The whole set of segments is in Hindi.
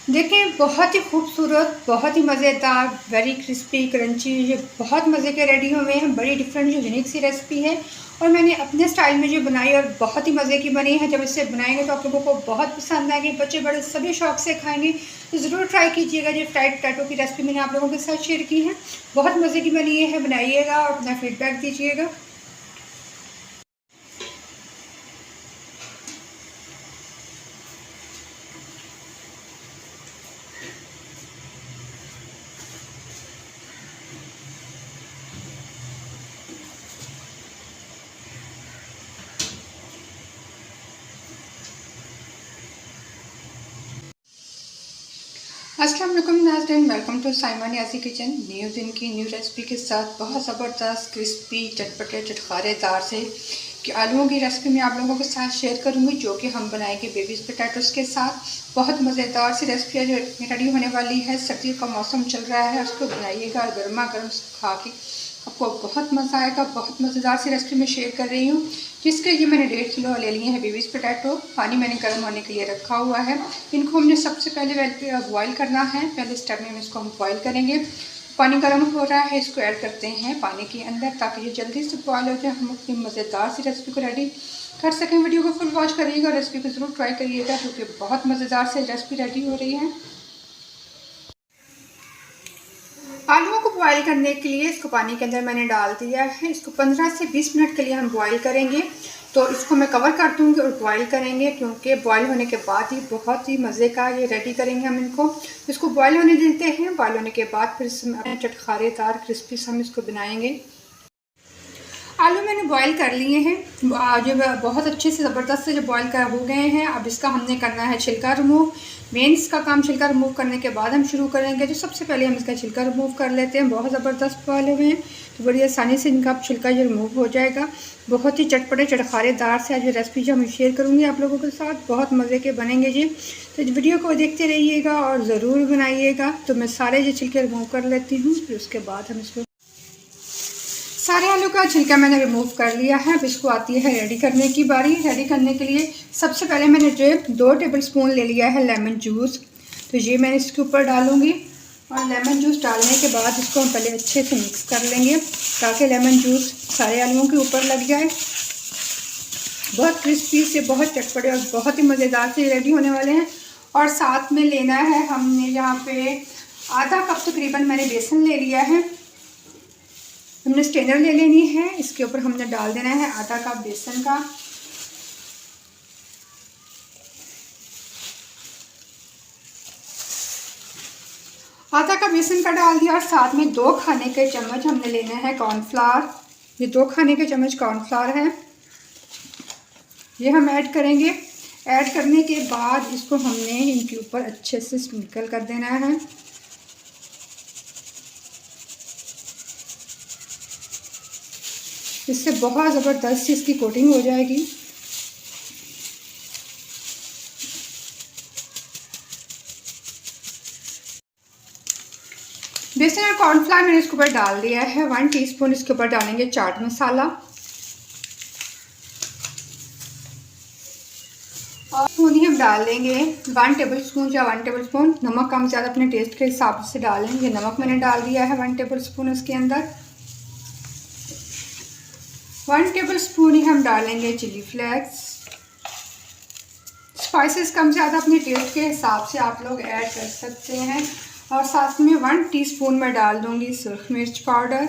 देखें, बहुत ही खूबसूरत, बहुत ही मज़ेदार, वेरी क्रिस्पी, क्रंची, ये बहुत मज़े के रेडी हुए हैं। बड़ी डिफरेंट जो यूनिक सी रेसिपी है और मैंने अपने स्टाइल में जो बनाई और बहुत ही मज़े की बनी है। जब इसे बनाएंगे तो आप लोगों को बहुत पसंद आएगी, बच्चे बड़े सभी शौक से खाएंगे। तो ज़रूर ट्राई कीजिएगा। जो फ्राइड पोटैटो की रेसिपी मैंने आप लोगों के साथ शेयर की है, बहुत मज़े की बनी है। बनाइएगा और अपना फीडबैक दीजिएगा। अस्सलाम वालेकुम नाज़रीन, welcome to Saima Niazi kitchen. New दिन की न्यू रेसिपी के साथ बहुत ज़बरदस्त क्रिस्पी चटपटे चटखारेदार से कि आलूओं की रेसिपी मैं आप लोगों के साथ शेयर करूंगी, जो कि हम बनाएंगे बेबीज पोटैटोस के साथ। बहुत मज़ेदार सी रेसिपी है जो रेडी होने वाली है। सर्दियों का मौसम चल रहा है, उसको बनाइएगा और गर्मा गर्म खा के आपको बहुत मज़ा आएगा। बहुत मज़ेदार सी रेसिपी मैं शेयर कर रही हूँ, जिसके लिए मैंने 1.5 किलो ले लिए हैं बेबीज पोटैटो। पानी मैंने गर्म होने के लिए रखा हुआ है। इनको हमने सबसे पहले बॉईल करना है। पहले स्टेप में इसको हम बॉईल करेंगे। पानी गर्म हो रहा है, इसको ऐड करते हैं पानी के अंदर ताकि ये जल्दी से बॉयल हो जाए, हम अपनी मज़ेदार सी रेसिपी को रेडी कर सकें। वीडियो को फुल वॉच करिएगा, रेसिपी को ज़रूर ट्राई करिएगा, क्योंकि बहुत मज़ेदार से रेसिपी रेडी हो रही है। आलूओं को बॉईल करने के लिए इसको पानी के अंदर मैंने डाल दिया है। इसको 15 से 20 मिनट के लिए हम बॉईल करेंगे। तो इसको मैं कवर कर दूँगी और बॉईल करेंगे, क्योंकि बॉईल होने के बाद ही बहुत ही मज़े का ये रेडी करेंगे हम इनको। इसको बॉईल होने देते हैं। बॉईल होने के बाद फिर इसमें चटखारेदार क्रिस्पी हम इसको बनाएंगे। आलू मैंने बॉईल कर लिए हैं, जो बहुत अच्छे से ज़बरदस्त से जो बॉईल कर हो गए हैं। अब इसका हमने करना है छिलका रिमूव। मेन इसका काम छिलका रिमूव करने के बाद हम शुरू करेंगे। तो सबसे पहले हम इसका छिलका रिमूव कर लेते हैं। बहुत ज़बरदस्त बॉयल हुए हैं, तो बड़ी आसानी से इनका छिलका जो रिमूव हो जाएगा। बहुत ही चटपटे चटखारेदार से आज रेसिपी जो मैं शेयर करूँगी आप लोगों के साथ, बहुत मज़े के बनेंगे जी। तो वीडियो को देखते रहिएगा और ज़रूर बनाइएगा। तो मैं सारे जो छिलके रिमूव कर लेती हूँ, फिर उसके बाद हम इसको सारे आलू का छिलका मैंने रिमूव कर लिया है। अब इसको आती है रेडी करने की बारी। रेडी करने के लिए सबसे पहले मैंने जो 2 टेबलस्पून ले लिया है लेमन जूस। तो ये मैं इसके ऊपर डालूँगी और लेमन जूस डालने के बाद इसको हम पहले अच्छे से मिक्स कर लेंगे, ताकि लेमन जूस सारे आलूओं के ऊपर लग जाए। बहुत क्रिस्पी से, बहुत चटपटे और बहुत ही मज़ेदार से रेडी होने वाले हैं। और साथ में लेना है हमने यहाँ पे आधा कप तकरीबन मैंने बेसन ले लिया है। हमने स्ट्रेनर ले लेनी है, इसके ऊपर हमने डाल देना है आधा कप बेसन का। आधा कप बेसन का डाल दिया और साथ में 2 खाने के चम्मच हमने लेना है कॉर्नफ्लावर। ये 2 खाने के चम्मच कॉर्नफ्लावर है, ये हम ऐड करेंगे। ऐड करने के बाद इसको हमने इनके ऊपर अच्छे से स्प्रिंकल कर देना है। इससे बहुत ज़बरदस्त इसकी कोटिंग हो जाएगी। बेसन और कॉर्नफ्लावर मैंने इसके ऊपर डाल दिया है। 1 टीस्पून इसके ऊपर डालेंगे चाट मसाला और स्पून ही हम डाल देंगे 1 टेबलस्पून या 1 टेबलस्पून नमक। कम ज़्यादा अपने टेस्ट के हिसाब से डालें। ये नमक मैंने डाल दिया है 1 टेबलस्पून इसके अंदर। 1 टेबलस्पून ही हम डालेंगे चिली फ्लेक्स। स्पाइसेस कम ज़्यादा अपने टेस्ट के हिसाब से आप लोग ऐड कर सकते हैं। और साथ में 1 टीस्पून मैं डाल दूंगी सुरख मिर्च पाउडर।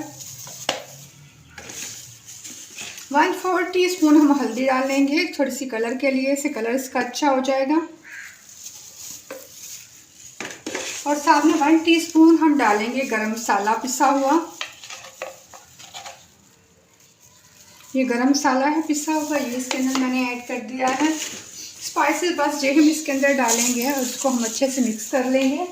1/4 टीस्पून हम हल्दी डालेंगे, थोड़ी सी कलर के लिए, इससे कलर इसका अच्छा हो जाएगा। और साथ में 1 टीस्पून हम डालेंगे गरम मसाला पिसा हुआ। ये गरम मसाला है पिसा हुआ, ये इसके अंदर मैंने ऐड कर दिया है। स्पाइसेस बस जो हम इसके अंदर डालेंगे और उसको हम अच्छे से मिक्स कर लेंगे।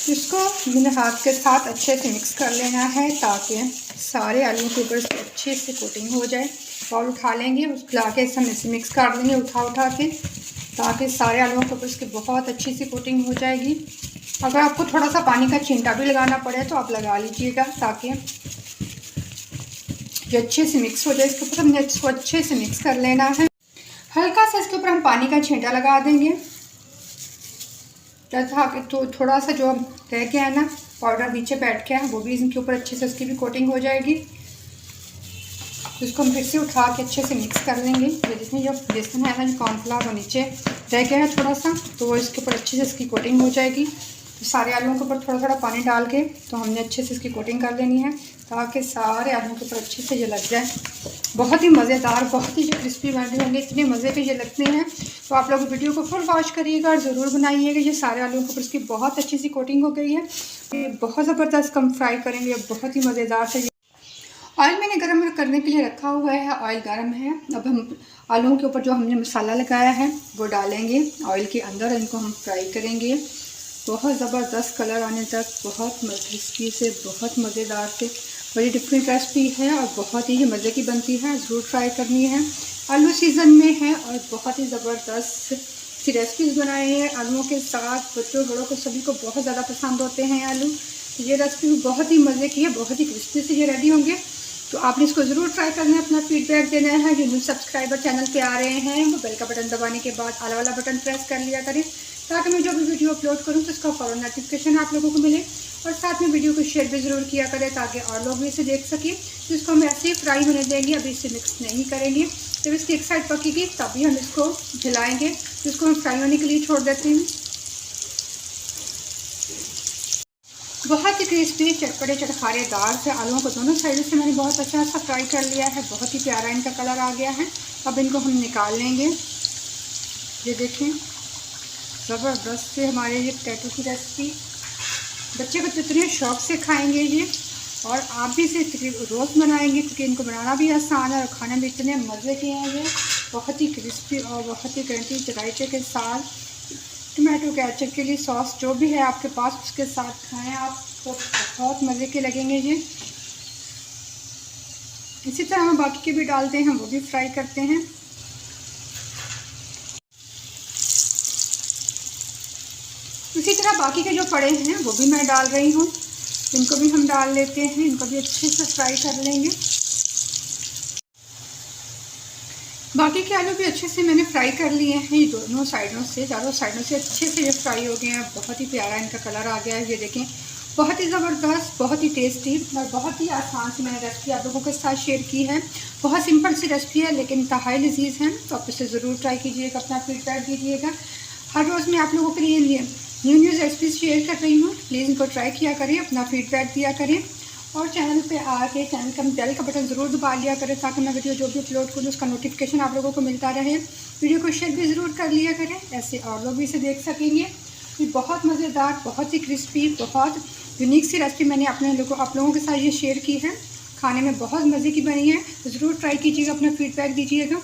इसको मैंने हाथ के साथ अच्छे से मिक्स कर लेना है, ताकि सारे आलू के ऊपर इसकी अच्छे से कोटिंग हो जाए। बाउल उठा लेंगे, उसको ला के हम इसे मिक्स कर देंगे उठा के, ताकि सारे आलूओं के ऊपर इसकी बहुत अच्छी सी कोटिंग हो जाएगी। अगर आपको थोड़ा सा पानी का छींटा भी लगाना पड़े तो आप लगा लीजिएगा, ताकि ये अच्छे से मिक्स हो जाए। इसके ऊपर हमने इसको अच्छे से मिक्स कर लेना है। हल्का सा इसके ऊपर हम पानी का छींटा लगा देंगे। तथा तो थोड़ा सा जो रह गया है ना पाउडर नीचे बैठ गया है, वो भी इनके ऊपर अच्छे से उसकी भी कोटिंग हो जाएगी। इसको हम फिर से उठा के अच्छे से मिक्स कर लेंगे। ये जिसमें जो बेसन है ना, जो कॉर्नफ्लावर वो नीचे रह गया है थोड़ा सा, तो वो इसके ऊपर अच्छे से इसकी कोटिंग हो जाएगी। तो सारे आलूओं के ऊपर थोड़ा थोड़ा पानी डाल के तो हमने अच्छे से इसकी कोटिंग कर लेनी है, ताकि सारे आलूओं के ऊपर अच्छे से ये लग जाए। बहुत ही मज़ेदार, बहुत ही जो क्रिस्पी बने होंगे, इतने मज़े के ये लगते हैं। तो आप लोग वीडियो को फुल वॉच करिएगा और ज़रूर बनाइएगा। ये सारे आलूओं के ऊपर इसकी बहुत अच्छी सी कोटिंग हो गई है। ये बहुत ज़बरदस्त कम फ्राई करेंगे, बहुत ही मज़ेदार से। ऑयल मैंने गर्म करने के लिए रखा हुआ है, ऑयल गर्म है। अब हम आलूओं के ऊपर जो हमने मसाला लगाया है वो डालेंगे ऑयल के अंदर, इनको हम फ्राई करेंगे बहुत ज़बरदस्त कलर आने तक, बहुत क्रिस्पी से, बहुत मज़ेदार से। बड़ी डिफरेंट रेसिपी है और बहुत ही मज़े की बनती है, ज़रूर ट्राई करनी है। आलू सीज़न में है और बहुत ही ज़बरदस्त सी रेसिपीज़ बनाए हैं आलूओं के साथ। बच्चों बड़ों को सभी को बहुत ज़्यादा पसंद होते हैं आलू। ये रेसिपी बहुत ही मज़े की है, बहुत ही क्रिस्पी से ये रेडी होंगे। तो आपने इसको ज़रूर ट्राई करना है, अपना फीडबैक देना है। जो न्यू सब्सक्राइबर चैनल पे आ रहे हैं वो बेल का बटन दबाने के बाद आला वाला बटन प्रेस कर लिया करें, ताकि मैं जो भी वीडियो अपलोड करूँ तो उसका फौरन नोटिफिकेशन आप लोगों को मिले। और साथ में वीडियो को शेयर भी ज़रूर किया करें, ताकि और लोग भी इसे देख सकें। तो इसको हम ऐसे ही फ्राई होने देंगे, अभी इसे मिक्स नहीं करेंगे। जब इसकी एक साइड पकेगी तभी हम इसको हिलाएँगे। तो इसको हम फ्राई होने के लिए छोड़ देते हैं। बहुत ही क्रिस्पी, चटपटे, चटखारेदार से आलूओं को दोनों साइडों से मैंने बहुत अच्छा सा फ्राई कर लिया है। बहुत ही प्यारा इनका कलर आ गया है। अब इनको हम निकाल लेंगे। ये देखें, ज़बरदस्त से हमारे ये पोटैटो की रेसिपी बच्चे को इतने शौक से खाएंगे ये, और आप भी इसे रोज़ बनाएंगे, क्योंकि इनको बनाना भी आसान है और खाने में इतने मज़े के हैं। ये बहुत ही क्रिस्पी और बहुत ही क्रंची रायते के साथ, टमाटो केचप के लिए सॉस जो भी है आपके पास उसके साथ खाएं आप, तो बहुत मज़े के लगेंगे ये। इसी तरह हम बाकी के भी डालते हैं, वो भी फ्राई करते हैं। इसी तरह बाकी के जो पड़े हैं वो भी मैं डाल रही हूँ, इनको भी हम डाल लेते हैं। इनको भी अच्छे से फ्राई कर लेंगे। बाकी के आलू भी अच्छे से मैंने फ्राई कर लिए हैं। ये दोनों साइडों से, चारों साइडों से अच्छे से ये फ्राई हो गए हैं। बहुत ही प्यारा इनका कलर आ गया है। ये देखें, बहुत ही ज़बरदस्त, बहुत ही टेस्टी और बहुत ही आसान सी मैंने रेसिपी आप लोगों के साथ शेयर की है। बहुत सिंपल सी रेसिपी है, लेकिन इंतहाई लजीज है। तो आप इसे ज़रूर ट्राई कीजिएगा, अपना फीडबैक दीजिएगा। हर रोज़ मैं आप लोगों के लिए न्यू रेसिपीज़ शेयर कर रही हूँ। प्लीज़ इनको ट्राई किया करें, अपना फीडबैक दिया करें, और चैनल पे आके चैनल का बेल का बटन ज़रूर दबा लिया करें, ताकि मैं वीडियो जो भी अपलोड करूँ उसका नोटिफिकेशन आप लोगों को मिलता रहे। वीडियो को शेयर भी ज़रूर कर लिया करें, ऐसे और लोग भी इसे देख सकेंगे। ये बहुत मज़ेदार, बहुत ही क्रिस्पी, बहुत यूनिक सी रेसिपी मैंने आप लोगों के साथ ये शेयर की है। खाने में बहुत मज़े की बनी है। ज़रूर ट्राई कीजिएगा, अपना फीडबैक दीजिएगा।